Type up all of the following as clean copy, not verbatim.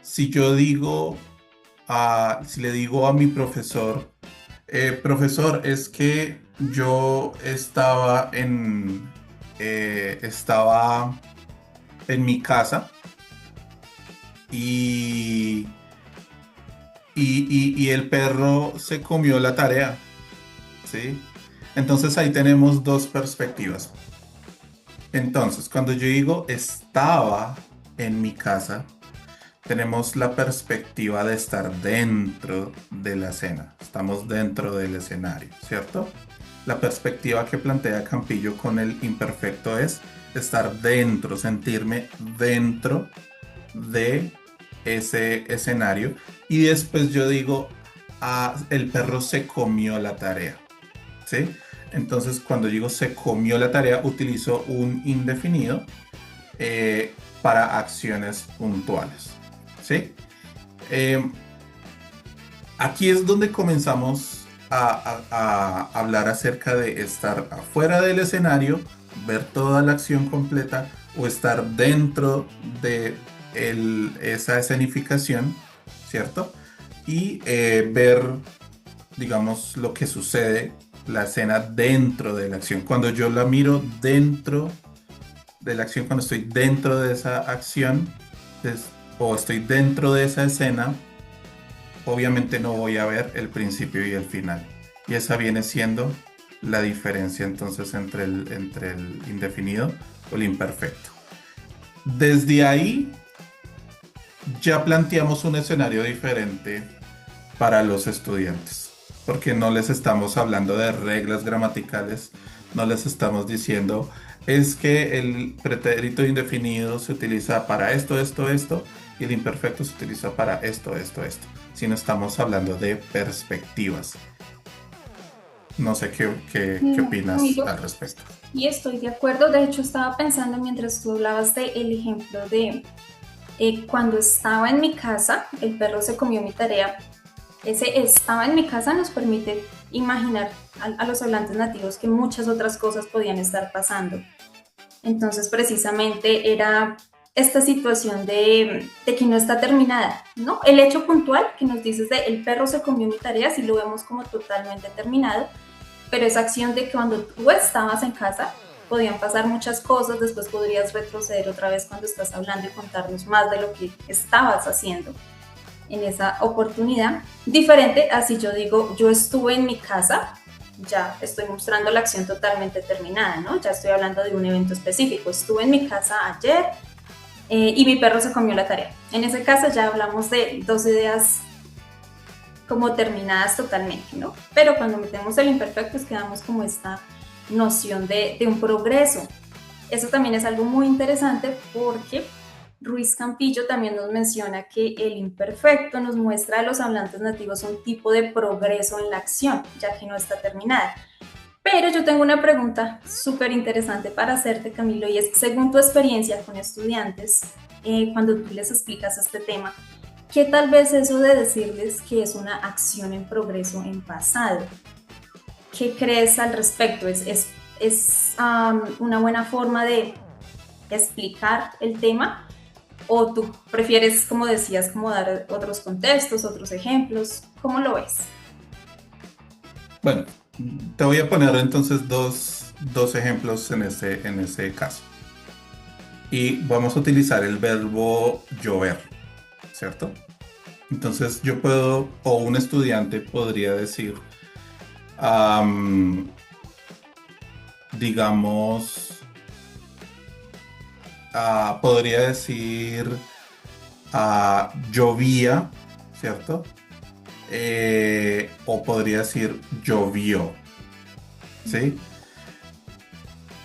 si yo digo, si le digo a mi profesor, profesor, es que yo estaba en mi casa y, y el perro se comió la tarea, ¿sí? Entonces ahí tenemos dos perspectivas. Entonces, cuando yo digo estaba en mi casa, tenemos la perspectiva de estar dentro de la escena. Estamos dentro del escenario, ¿cierto? La perspectiva que plantea Campillo con el imperfecto es estar dentro, sentirme dentro de ese escenario. Y después yo digo, el perro se comió la tarea, ¿sí? Entonces, cuando digo se comió la tarea, utilizo un indefinido para acciones puntuales, ¿sí? Eh, Aquí es donde comenzamos a hablar acerca de estar afuera del escenario, ver toda la acción completa o estar dentro de esa escenificación, ¿cierto? Y ver, digamos, lo que sucede, la escena dentro de la acción. Cuando yo la miro dentro de la acción, cuando estoy dentro de esa acción o estoy dentro de esa escena, obviamente no voy a ver el principio y el final. Y esa viene siendo la diferencia entonces entre el indefinido o el imperfecto. Desde ahí ya planteamos un escenario diferente para los estudiantes, porque no les estamos hablando de reglas gramaticales, no les estamos diciendo es que el pretérito indefinido se utiliza para esto, esto, esto, y el imperfecto se utiliza para esto, esto, esto, sino estamos hablando de perspectivas. No sé qué No, opinas amigo, al respecto. y estoy de acuerdo. De hecho, estaba pensando mientras tú hablabas del ejemplo de cuando estaba en mi casa, el perro se comió mi tarea. Ese estaba en mi casa nos permite imaginar a los hablantes nativos que muchas otras cosas podían estar pasando. Entonces, precisamente era esta situación de que no está terminada, ¿no? El hecho puntual que nos dices de el perro se comió mi tarea, si lo vemos como totalmente terminado, pero esa acción de que cuando tú estabas en casa podían pasar muchas cosas, después podrías retroceder otra vez cuando estás hablando y contarnos más de lo que estabas haciendo en esa oportunidad. Diferente a si yo digo, yo estuve en mi casa, ya estoy mostrando la acción totalmente terminada, ¿no? Ya estoy hablando de un evento específico. Estuve en mi casa ayer y mi perro se comió la tarea. En ese caso ya hablamos de dos ideas como terminadas totalmente, ¿no? Pero cuando metemos el imperfecto, pues quedamos como esta noción de un progreso. Eso también es algo muy interesante porque Ruiz Campillo también nos menciona que el imperfecto nos muestra a los hablantes nativos un tipo de progreso en la acción, ya que no está terminada. Pero yo tengo una pregunta súper interesante para hacerte, Camilo, y es, según tu experiencia con estudiantes, cuando tú les explicas este tema, ¿qué tal vez eso de decirles que es una acción en progreso en pasado? ¿Qué crees al respecto? ¿Es una buena forma de explicar el tema? ¿O tú prefieres, como decías, como dar otros contextos, otros ejemplos? ¿Cómo lo ves? Bueno, te voy a poner entonces dos ejemplos en ese caso. Y vamos a utilizar el verbo llover, ¿cierto? Entonces yo puedo, o un estudiante podría decir, am, digamos, podría decir, llovía, ¿cierto? O podría decir llovió, ¿sí?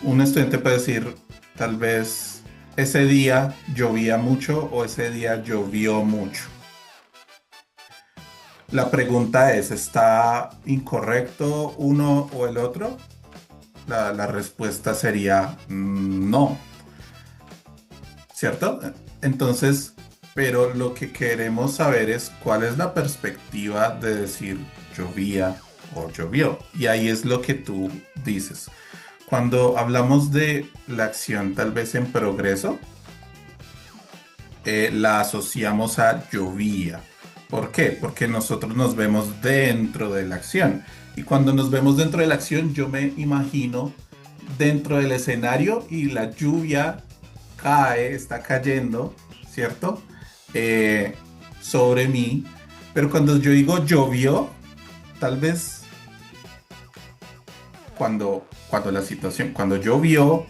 Un estudiante puede decir, tal vez, ese día llovía mucho o ese día llovió mucho. La pregunta es, ¿está incorrecto uno o el otro? La respuesta sería no, ¿cierto? Entonces, pero lo que queremos saber es cuál es la perspectiva de decir llovía o llovió. Y ahí es lo que tú dices. Cuando hablamos de la acción tal vez en progreso, la asociamos a llovía. ¿Por qué? Porque nosotros nos vemos dentro de la acción. Y cuando nos vemos dentro de la acción, yo me imagino dentro del escenario y la lluvia cae, está cayendo, ¿cierto? Eh, sobre mí. Pero cuando yo digo llovió, tal vez cuando llovió,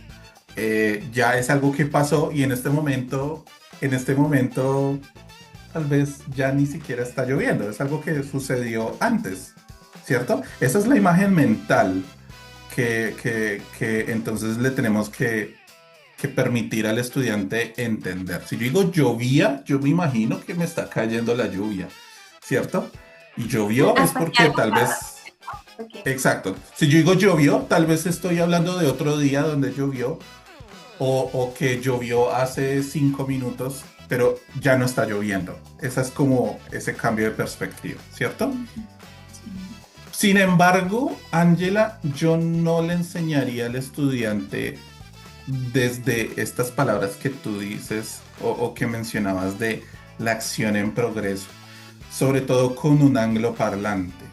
ya es algo que pasó y en este momento, tal vez ya ni siquiera está lloviendo, es algo que sucedió antes, ¿cierto? Esa es la imagen mental que entonces le tenemos que permitir al estudiante entender. Si yo digo llovía, yo me imagino que me está cayendo la lluvia, ¿cierto? Y llovió es Hasta que porque algo tal pasa. vez. Ok. Exacto. Si yo digo llovió, tal vez estoy hablando de otro día donde llovió o que llovió hace 5 minutos, pero ya no está lloviendo. Esa es como ese cambio de perspectiva, ¿cierto? Ujú. Sí. Sin embargo, Ángela, yo no le enseñaría al estudiante desde estas palabras que tú dices o que mencionabas de la acción en progreso, sobre todo con un angloparlante.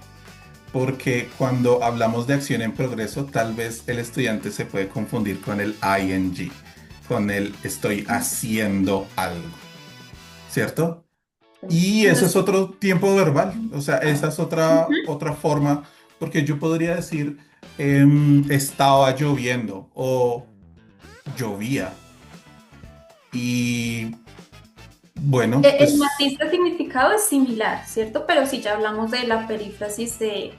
Porque cuando hablamos de acción en progreso, tal vez el estudiante se puede confundir con el ing, con el estoy haciendo algo, ¿cierto? Y Cuando ese es estoy- otro tiempo verbal, o sea, esa es otra, Ujú. otra forma, porque yo podría decir estaba lloviendo o llovía. Y bueno, El pues matiz de significado es similar, ¿cierto? Pero si ya hablamos de la perífrasis del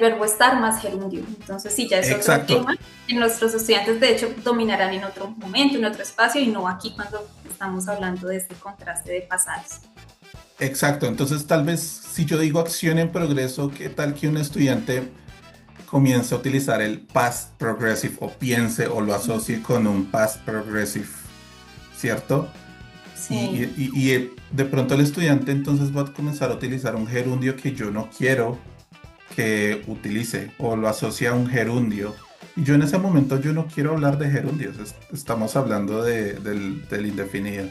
verbo estar más gerundio. Entonces, sí, ya es otro exacto, tema que nuestros estudiantes, de hecho, dominarán en otro momento, en otro espacio, y no aquí cuando estamos hablando de este contraste de pasados. exacto. Entonces, tal vez si yo digo acción en progreso, ¿qué tal que un estudiante comience a utilizar el past progressive o piense o lo asocie con un past progressive, ¿cierto? Y, Sí. y- y- y de pronto el estudiante entonces va a comenzar a utilizar un gerundio que yo no quiero que utilice o lo asocia a un gerundio. Y yo en ese momento yo no quiero hablar de gerundios, estamos hablando del indefinido.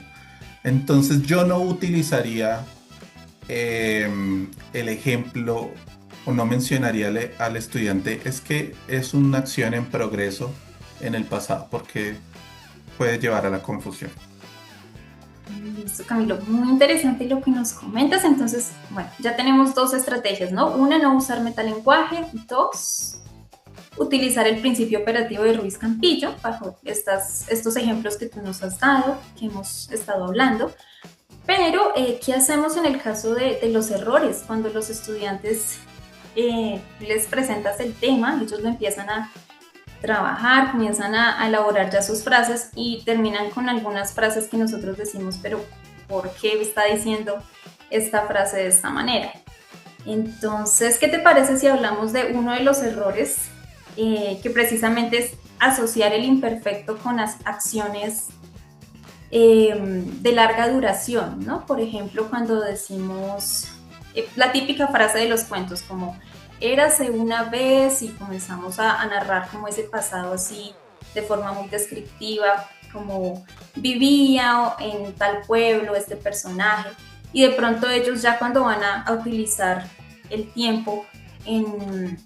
Entonces yo no utilizaría el ejemplo o no mencionaría al estudiante es que es una acción en progreso en el pasado porque puede llevar a la confusión. Listo, Camilo. Muy interesante lo que nos comentas. Entonces, bueno, ya tenemos dos estrategias, ¿no? Una, no usar metalenguaje. Dos, utilizar el principio operativo de Ruiz Campillo bajo estos ejemplos que tú nos has dado, que hemos estado hablando. Pero, ¿qué hacemos en el caso de los errores? Cuando los estudiantes les presentas el tema, ellos lo empiezan a trabajar, comienzan a elaborar ya sus frases y terminan con algunas frases que nosotros decimos, pero ¿por qué está diciendo esta frase de esta manera? Entonces, ¿qué te parece si hablamos de uno de los errores que precisamente es asociar el imperfecto con las acciones de larga duración, ¿no? Por ejemplo, cuando decimos la típica frase de los cuentos, como érase una vez y comenzamos a narrar como ese pasado así de forma muy descriptiva, como vivía en tal pueblo este personaje, y de pronto ellos ya cuando van a utilizar el tiempo en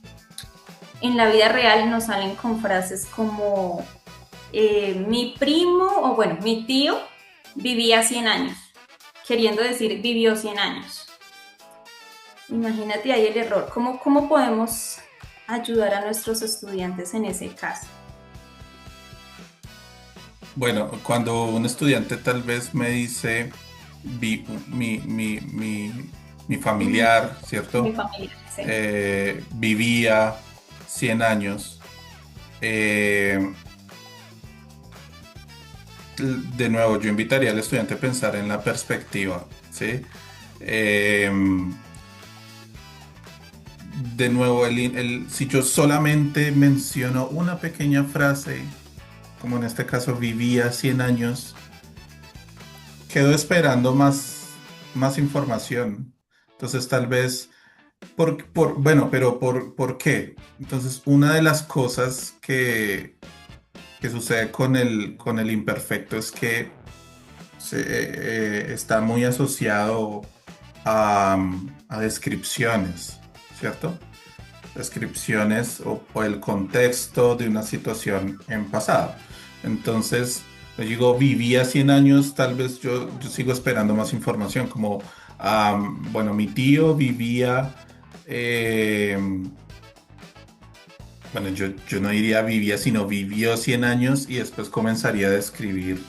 la vida real nos salen con frases como mi primo, o bueno, mi tío vivía 100 años, queriendo decir vivió 100 años. Imagínate ahí el error. ¿Cómo podemos ayudar a nuestros estudiantes en ese caso? Bueno, cuando un estudiante tal vez me dice mi familiar, Mi ¿cierto? familia, sí. Vivía 100 años. eh, de nuevo, yo invitaría al estudiante a pensar en la perspectiva, ¿sí? Eh, de nuevo, si yo solamente menciono una pequeña frase, como en este caso vivía 100 años, quedo esperando más información. Entonces, tal vez, bueno, pero ¿por qué? Entonces, una de las cosas que sucede con el imperfecto es que está muy asociado a descripciones, ¿cierto? Descripciones o el contexto de una situación en pasado. Entonces, yo digo, vivía 100 años, tal vez yo sigo esperando más información, como, bueno, mi tío vivía, eh, bueno, yo no diría vivía, sino vivió 100 años y después comenzaría a describir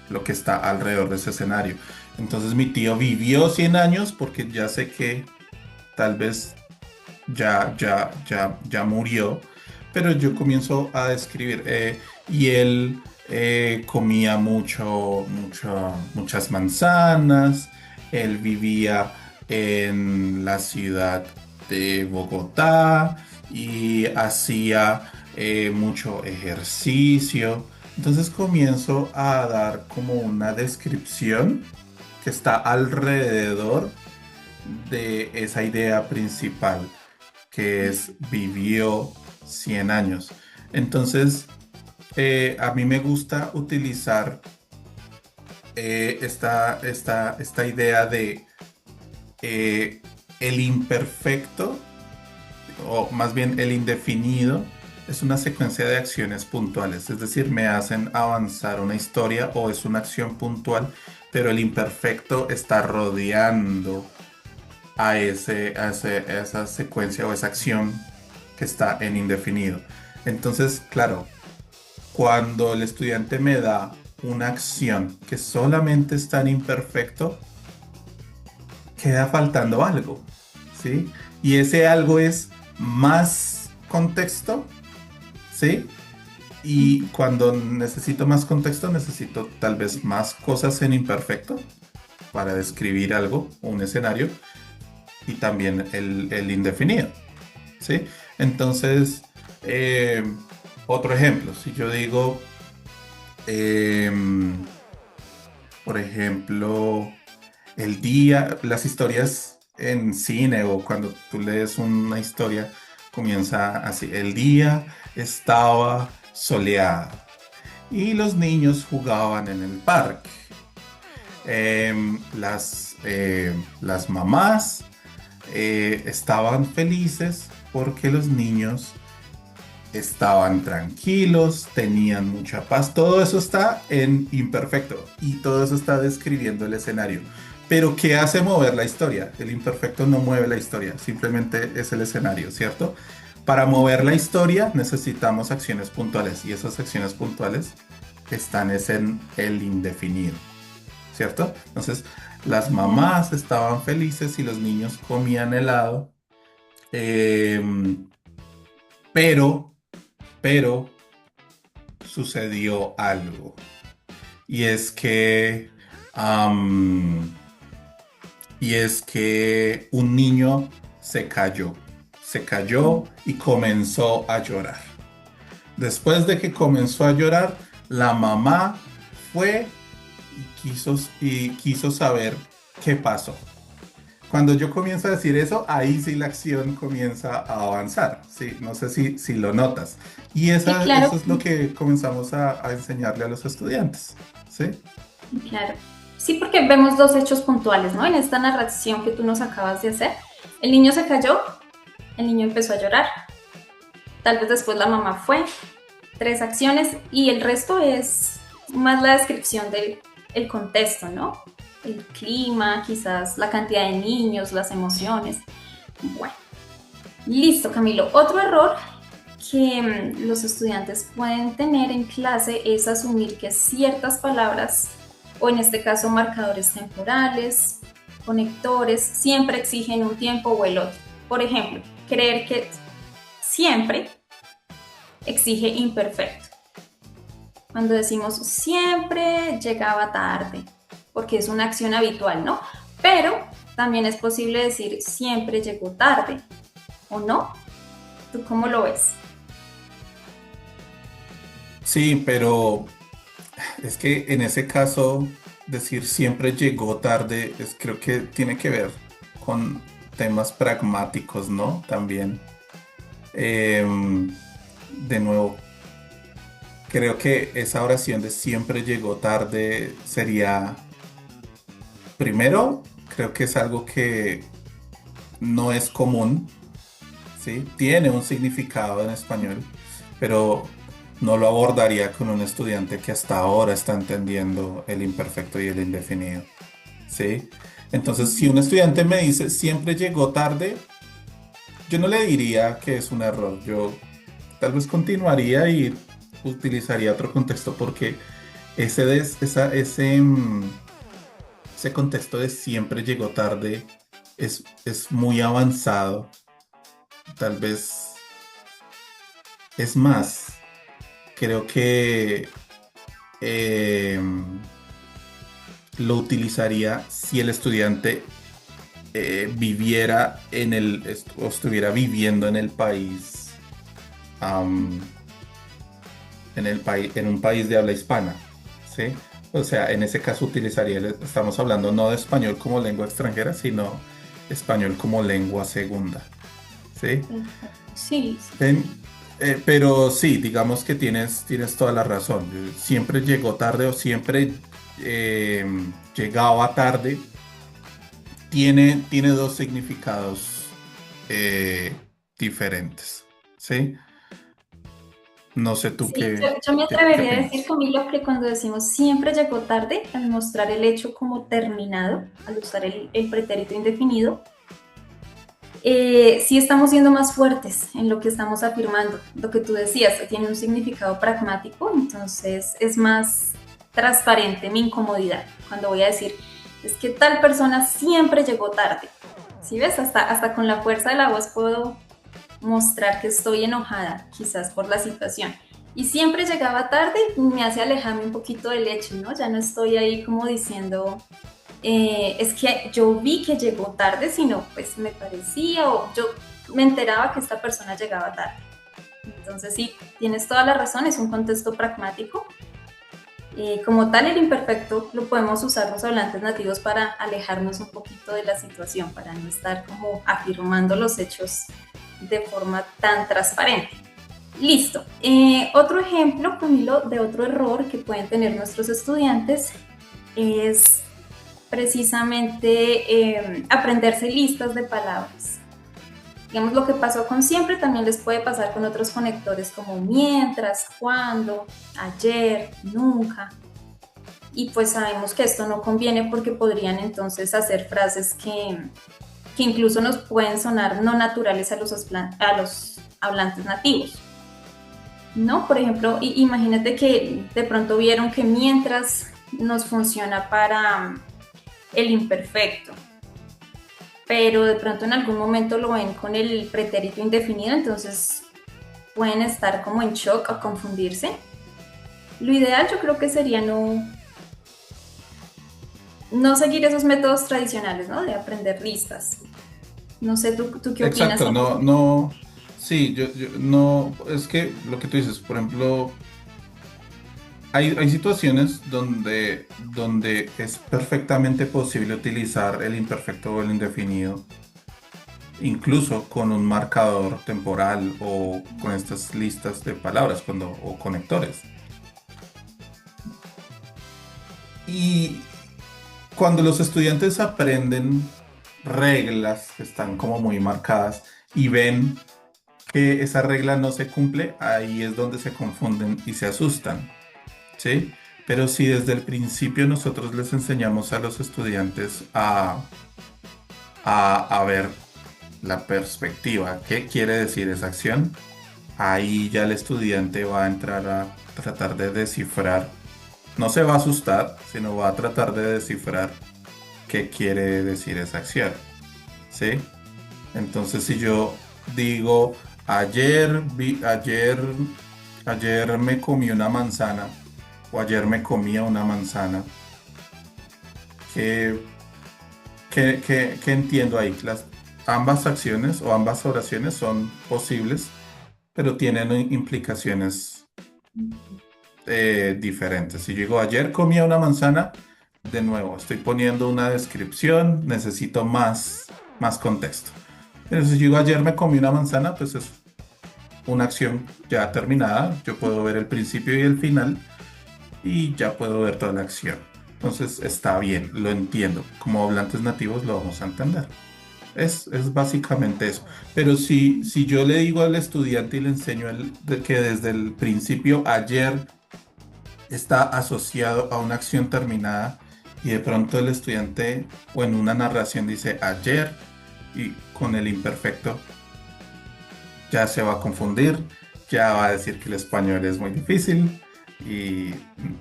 lo que está alrededor de ese escenario. Entonces, mi tío vivió 100 años porque ya sé que tal vez ya murió, pero yo comienzo a describir, y él comía muchas manzanas, él vivía en la ciudad de Bogotá y hacía mucho ejercicio. Entonces comienzo a dar como una descripción que está alrededor de esa idea principal que es vivió 100 años. Entonces, a mí me gusta utilizar esta idea de eh, el imperfecto, o más bien el indefinido, es una secuencia de acciones puntuales, es decir, me hacen avanzar una historia o es una acción puntual, pero el imperfecto está rodeando a esa secuencia o esa acción que está en indefinido. Entonces, claro, cuando el estudiante me da una acción que solamente está en imperfecto, queda faltando algo, ¿sí? Y ese algo es más contexto, ¿sí? Y cuando necesito más contexto, necesito tal vez más cosas en imperfecto para describir algo o un escenario y también el indefinido, ¿sí? Entonces, eh, otro ejemplo, si yo digo, em, por ejemplo, el día, las historias en cine o cuando tú lees una historia, comienza así, el día estaba soleado y los niños jugaban en el parque. Las mamás estaban felices porque los niños estaban tranquilos, tenían mucha paz. Todo eso está en imperfecto y todo eso está describiendo el escenario. Pero ¿qué hace mover la historia? El imperfecto no mueve la historia, simplemente es el escenario, ¿cierto? Para mover la historia necesitamos acciones puntuales y esas acciones puntuales están es en el indefinido, ¿cierto? Entonces, las mamás estaban felices y los niños comían helado, em, pero, pero sucedió algo. Y es que, am, y es que un niño se cayó y comenzó a llorar. Después de que comenzó a llorar, la mamá fue y quiso saber qué pasó. Cuando yo comienzo a decir eso, ahí sí la acción comienza a avanzar, ¿sí? No sé si lo notas. Y Sí, eso claro, es lo que comenzamos a enseñarle a los estudiantes, ¿sí? claro. Sí, porque vemos dos hechos puntuales, ¿no? En esta narración que tú nos acabas de hacer. El niño se cayó, el niño empezó a llorar, tal vez después la mamá fue, tres acciones y el resto es más la descripción del el contexto, ¿no? El clima, quizás la cantidad de niños, las emociones. Bueno, listo, Camilo. Otro error que los estudiantes pueden tener en clase es asumir que ciertas palabras, o en este caso marcadores temporales, conectores, siempre exigen un tiempo o el otro. Por ejemplo, creer que siempre exige imperfecto. Cuando decimos siempre llegaba tarde, porque es una acción habitual, ¿no? Pero también es posible decir siempre llegó tarde, ¿o no? ¿Tú cómo lo ves? Sí, pero es que en ese caso, decir siempre llegó tarde, creo que tiene que ver con temas pragmáticos, ¿no? También. De nuevo, creo que esa oración de siempre llegó tarde sería, primero, creo que es algo que no es común, ¿sí? Tiene un significado en español, pero no lo abordaría con un estudiante que hasta ahora está entendiendo el imperfecto y el indefinido, ¿sí? Entonces, si un estudiante me dice siempre llegó tarde, yo no le diría que es un error. Yo tal vez continuaría y utilizaría otro contexto porque ese contexto de siempre llegó tarde es muy avanzado. Tal vez es más. Creo que eh, lo utilizaría si el estudiante viviera o estuviera viviendo am, en un país de habla hispana, ¿sí? O sea, en ese caso estamos hablando no de español como lengua extranjera, sino español como lengua segunda, ¿sí? Perfecto. Sí, sí. Pero sí, digamos que tienes toda la razón. Siempre llegó tarde o siempre eh, llegaba tarde. Tiene dos significados eh, diferentes, ¿sí? No sé tú Sí, yo me qué atrevería a decir, opinas. Camilo, que cuando decimos siempre llegó tarde, al mostrar el hecho como terminado, al usar el pretérito indefinido, sí estamos siendo más fuertes en lo que estamos afirmando. Lo que tú decías tiene un significado pragmático, entonces es más transparente mi incomodidad cuando voy a decir, es que tal persona siempre llegó tarde. ¿Sí ves? Hasta con la fuerza de la voz puedo mostrar que estoy enojada, quizás por la situación. Y siempre llegaba tarde, me hace alejarme un poquito del hecho, ¿no? Ya no estoy ahí como diciendo, es que yo vi que llegó tarde, sino pues me parecía o yo me enteraba que esta persona llegaba tarde. Entonces sí, tienes toda la razón, es un contexto pragmático. Como tal, el imperfecto lo podemos usar los hablantes nativos para alejarnos un poquito de la situación, para no estar como afirmando los hechos de forma tan transparente. Listo. Otro ejemplo, Camilo, de otro error que pueden tener nuestros estudiantes es precisamente aprenderse listas de palabras. Digamos, lo que pasó con siempre también les puede pasar con otros conectores como mientras, cuando, ayer, nunca. Y pues sabemos que esto no conviene porque podrían entonces hacer frases que incluso nos pueden sonar no naturales a los hablantes nativos. ¿No? Por ejemplo, imagínate que de pronto vieron que mientras nos funciona para el imperfecto, pero de pronto en algún momento lo ven con el pretérito indefinido, entonces pueden estar como en shock o confundirse. Lo ideal yo creo que sería no seguir esos métodos tradicionales, ¿no? De aprender listas. No sé, ¿tú qué opinas? Exacto, no, no, sí, no, es que lo que tú dices, por ejemplo, hay situaciones donde es perfectamente posible utilizar el imperfecto o el indefinido, incluso con un marcador temporal o con estas listas de palabras o conectores. Y cuando los estudiantes aprenden reglas que están como muy marcadas y ven que esa regla no se cumple, ahí es donde se confunden y se asustan, ¿sí? Pero si desde el principio nosotros les enseñamos a los estudiantes a ver la perspectiva, qué quiere decir esa acción, ahí ya el estudiante va a entrar a tratar de descifrar. No se va a asustar, sino va a tratar de descifrar qué quiere decir esa acción, ¿sí? Entonces, si yo digo, ayer me comí una manzana, o ayer me comía una manzana, ¿qué, qué entiendo ahí? Ambas acciones o ambas oraciones son posibles, pero tienen implicaciones diferentes. Si yo digo, ayer comía una manzana, de nuevo, estoy poniendo una descripción, necesito más contexto. Pero si yo digo, ayer me comí una manzana, pues una acción ya terminada, yo puedo ver el principio y el final y ya puedo ver toda la acción. Entonces está bien, lo entiendo. Como hablantes nativos lo vamos a entender. Es básicamente eso. Pero si yo le digo al estudiante y le enseño que desde el principio ayer está asociado a una acción terminada y de pronto el estudiante o en una narración dice ayer y con el imperfecto ya se va a confundir, ya va a decir que el español es muy difícil y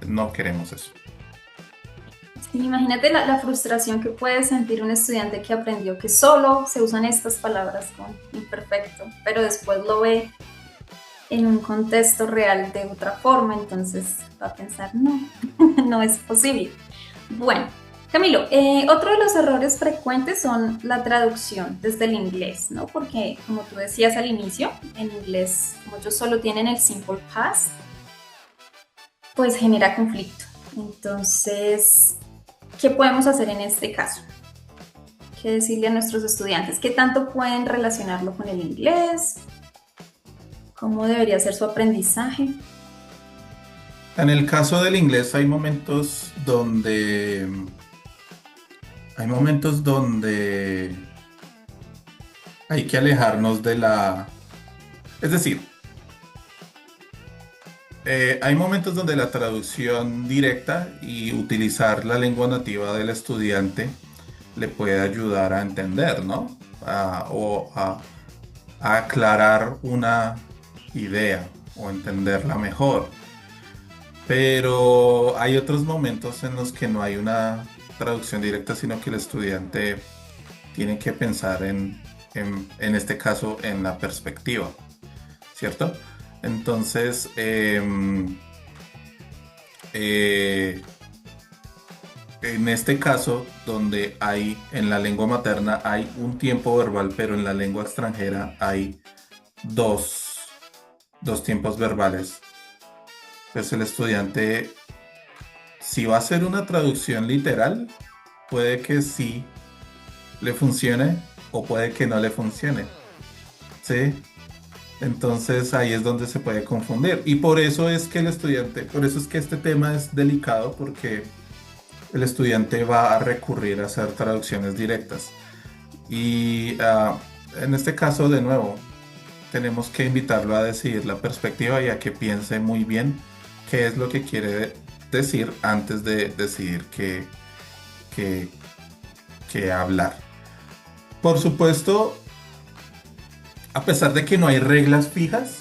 no queremos eso. Sí, imagínate la frustración que puede sentir un estudiante que aprendió que solo se usan estas palabras con imperfecto, pero después lo ve en un contexto real de otra forma, entonces va a pensar, no, no es posible. Bueno, Camilo, otro de los errores frecuentes son la traducción desde el inglés, ¿no? Porque como tú decías al inicio, en inglés, como ellos solo tienen el simple past, pues genera conflicto. Entonces, ¿qué podemos hacer en este caso? ¿Qué decirle a nuestros estudiantes? ¿Qué tanto pueden relacionarlo con el inglés? ¿Cómo debería ser su aprendizaje? En el caso del inglés hay momentos donde hay que alejarnos de es decir, hay momentos donde la traducción directa y utilizar la lengua nativa del estudiante le puede ayudar a entender, ¿no? A aclarar una idea o entenderla mejor. Pero hay otros momentos en los que no hay una traducción directa, sino que el estudiante tiene que pensar en este caso, en la perspectiva, ¿cierto? Entonces, en este caso, donde en la lengua materna hay un tiempo verbal, pero en la lengua extranjera hay dos, dos tiempos verbales, pues el estudiante, si va a hacer una traducción literal, puede que sí le funcione o puede que no le funcione, ¿sí? Entonces ahí es donde se puede confundir. Y por eso es que por eso es que este tema es delicado porque el estudiante va a recurrir a hacer traducciones directas. Y en este caso, de nuevo, tenemos que invitarlo a decidir la perspectiva y a que piense muy bien qué es lo que quiere decir antes de decidir qué, qué hablar. Por supuesto, a pesar de que no hay reglas fijas,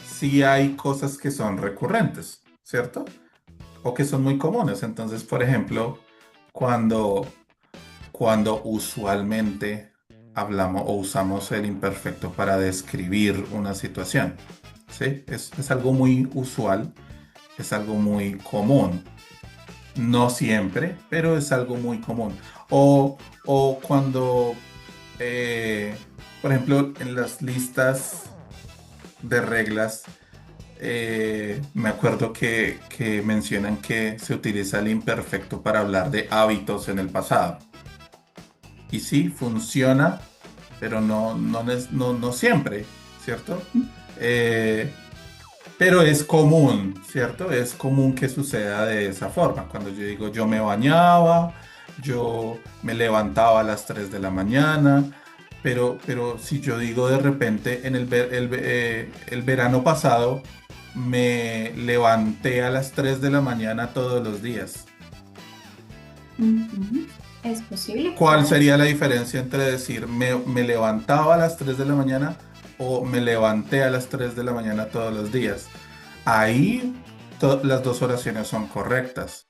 sí hay cosas que son recurrentes, ¿cierto? O que son muy comunes. Entonces, por ejemplo, cuando, cuando usualmente hablamos o usamos el imperfecto para describir una situación, ¿sí? Es algo muy usual, es algo muy común. No siempre, pero es algo muy común. O cuando, eh, por ejemplo, en las listas de reglas, me acuerdo que mencionan que se utiliza el imperfecto para hablar de hábitos en el pasado. Y sí, funciona, pero no siempre, ¿cierto? Eh, pero es común, ¿cierto? Es común que suceda de esa forma. Cuando yo digo yo me bañaba, yo me levantaba a las 3 de la mañana, pero si yo digo de repente el verano pasado me levanté a las 3 de la mañana todos los días. Ujú. Es posible, ¿Cuál claro. sería la diferencia entre decir me levantaba a las 3 de la mañana o me levanté a las 3 de la mañana todos los días? Ahí las dos oraciones son correctas.